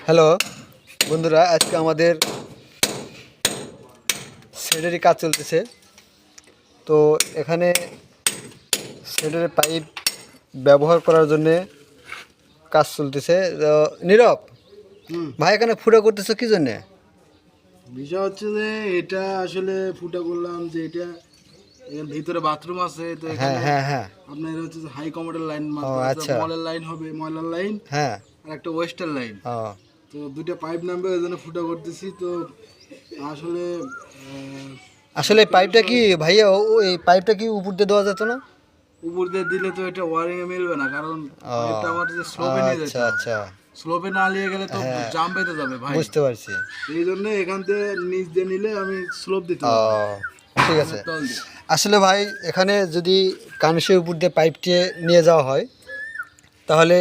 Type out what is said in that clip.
Hello বন্ধুরা, আজকে আমাদের শেডেরই কাজ চলতেছে। তো এখানে শেডের পাইপ ব্যবহার করার জন্যে কাজ চলতেছে। নীরব ভাই, এখানে ফুটো করতেছো কি জন্যে? বিষয় হচ্ছে যে এটা আসলে ফুটা করলাম যে এটা এর ভিতরে বাথরুম আছে, তো হ্যাঁ এখানে হ্যাঁ হ্যাঁ। আপনার হচ্ছে যে হাই কমোডের লাইন ও মারতে আছে, আচ্ছা। মলের লাইন হবে, ময়লার লাইন হ্যাঁ। আর একটা ওয়েস্টার লাইন। ও তো দুইটা পাইপ নামবে, ওই জন্য ফুটা করতেছি। তো আসলে আসলে পাইপটা কি ভাইয়া, এই পাইপটা কি উপর দিয়ে দেওয়া যেত না? উপর দিয়ে দিলে তো এটা ওয়ারিং এ মিলবে না, কারণ ও পাইপটা আমার যে স্লোপে নিয়ে যেতে আচ্ছা হবে। আচ্ছা, স্লোপে না নিয়ে গেলে তো হ্যাঁ জাম বেঁধে যাবে ভাই। বুঝতে পারছি। এই জন্য এখান থেকে নিচ দিয়ে নিলে আমি স্লোপ দিতে ও পারবো ঠিক আছে। তল দিয়ে। আসলে ভাই, এখানে যদি কানেশের উপর দিয়ে পাইপটি নিয়ে যাওয়া হয় তাহলে